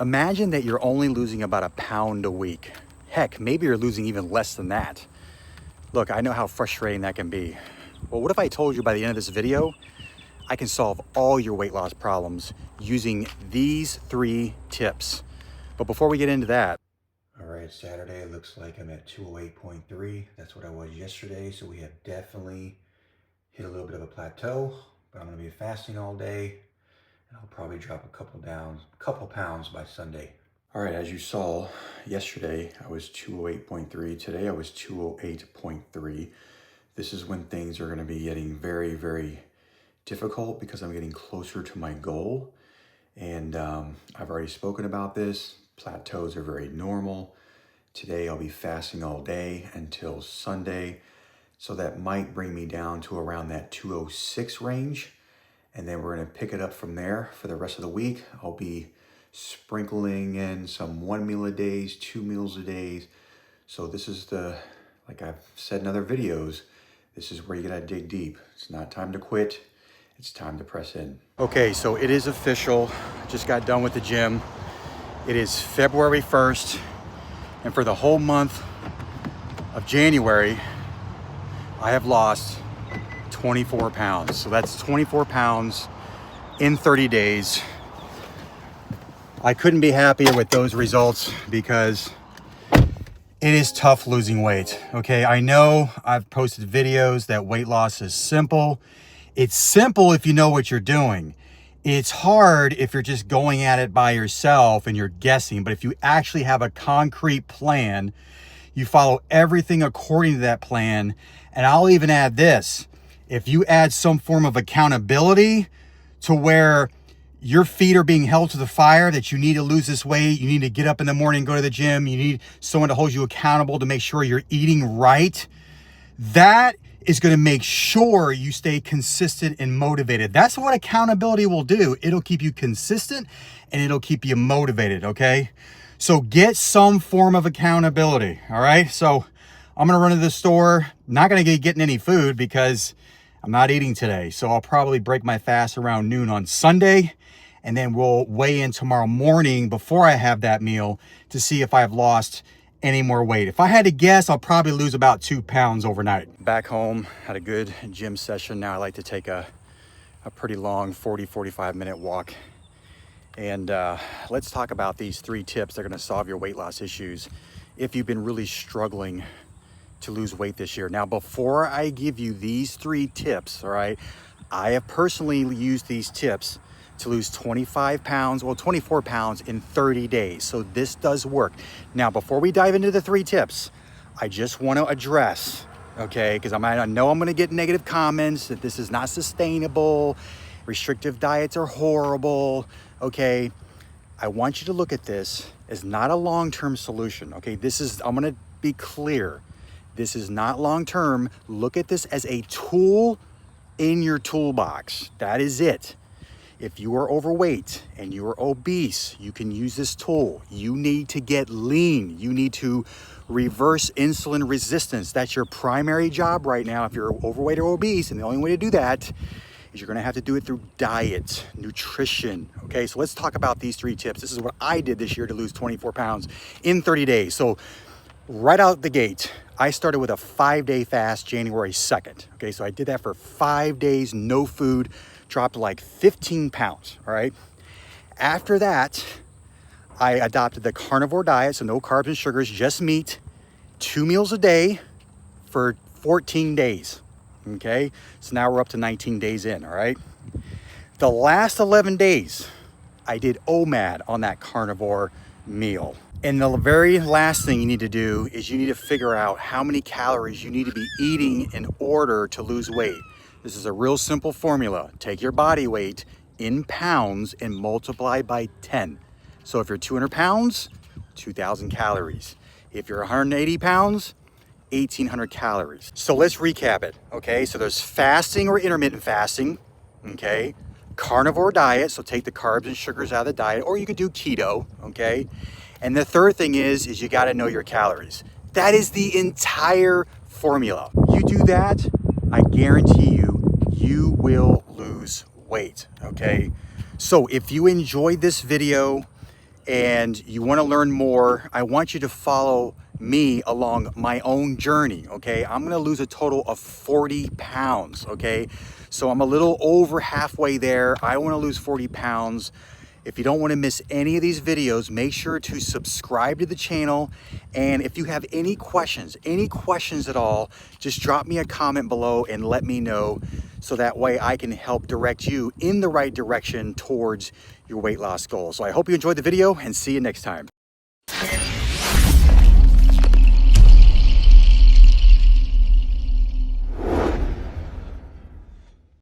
Imagine that you're only losing about a pound a week. Heck, maybe you're losing even less than that. Look, I know how frustrating that can be. Well, what if I told you by the end of this video, I can solve all your weight loss problems using these 3 tips. But before we get into that, all right, Saturday, it looks like I'm at 208.3. That's what I was yesterday. So we have definitely hit a little bit of a plateau, but I'm gonna be fasting all day. And I'll probably drop a couple pounds by Sunday. All right, as you saw, yesterday I was 208.3. Today I was 208.3. This is when things are gonna be getting very, very difficult because I'm getting closer to my goal. And I've already spoken about this. Plateaus are very normal. Today I'll be fasting all day until Sunday. So that might bring me down to around that 206 range. And then we're gonna pick it up from there for the rest of the week. I'll be sprinkling in some 1 meal a day, 2 meals a day. So this is like I've said in other videos, this is where you gotta dig deep. It's not time to quit, it's time to press in. Okay, so it is official. I just got done with the gym. It is February 1st, and for the whole month of January, I have lost 24 pounds. So that's 24 pounds in 30 days. I couldn't be happier with those results because it is tough losing weight. Okay, I know I've posted videos that weight loss is simple. It's simple if you know what you're doing. It's hard if you're just going at it by yourself and you're guessing, but if you actually have a concrete plan, you follow everything according to that plan. And I'll even add this, if you add some form of accountability to where your feet are being held to the fire, that you need to lose this weight, you need to get up in the morning, go to the gym, you need someone to hold you accountable to make sure you're eating right, that is going to make sure you stay consistent and motivated. That's what accountability will do. It'll keep you consistent and it'll keep you motivated, okay? So get some form of accountability, all right? So I'm going to run to the store. Not going to be getting any food because I'm not eating today. So I'll probably break my fast around noon on Sunday, and then we'll weigh in tomorrow morning before I have that meal to see if I've lost any more weight. If I had to guess, I'll probably lose about 2 pounds overnight. Back home, had a good gym session. Now I like to take a pretty long 45 minute walk. And let's talk about these 3 tips that are gonna solve your weight loss issues if you've been really struggling to lose weight this year. Now, before I give you these 3 tips, all right, I have personally used these tips to lose 25 pounds, well, 24 pounds in 30 days. So this does work. Now, before we dive into the 3 tips, I just want to address, okay, because I know I'm going to get negative comments that this is not sustainable, restrictive diets are horrible, okay? I want you to look at this as not a long-term solution, okay? I'm going to be clear. This is not long-term. Look at this as a tool in your toolbox. That is it. If you are overweight and you are obese, you can use this tool. You need to get lean. You need to reverse insulin resistance. That's your primary job right now if you're overweight or obese. And the only way to do that is you're gonna have to do it through diet, nutrition. Okay, so let's talk about these 3 tips. This is what I did this year to lose 24 pounds in 30 days. So right out the gate, I started with a 5-day fast January 2nd. Okay, so I did that for 5 days, no food, dropped like 15 pounds, all right? After that, I adopted the carnivore diet, so no carbs and sugars, just meat, 2 meals a day for 14 days, okay? So now we're up to 19 days in, all right? The last 11 days, I did OMAD on that carnivore meal. And the very last thing you need to do is you need to figure out how many calories you need to be eating in order to lose weight. This is a real simple formula. Take your body weight in pounds and multiply by 10. So if you're 200 pounds, 2,000 calories. If you're 180 pounds, 1,800 calories. So let's recap it, okay? So there's fasting or intermittent fasting, okay? Carnivore diet, so take the carbs and sugars out of the diet, or you could do keto, okay? And the third thing is you gotta know your calories. That is the entire formula. You do that, I guarantee you will lose weight, okay? So if you enjoyed this video, and you want to learn more, I want you to follow me along my own journey, okay? I'm gonna lose a total of 40 pounds, okay? So I'm a little over halfway there. I wanna lose 40 pounds. If you don't wanna miss any of these videos, make sure to subscribe to the channel. And if you have any questions at all, just drop me a comment below and let me know, so that way I can help direct you in the right direction towards your weight loss goal. So I hope you enjoyed the video, and see you next time.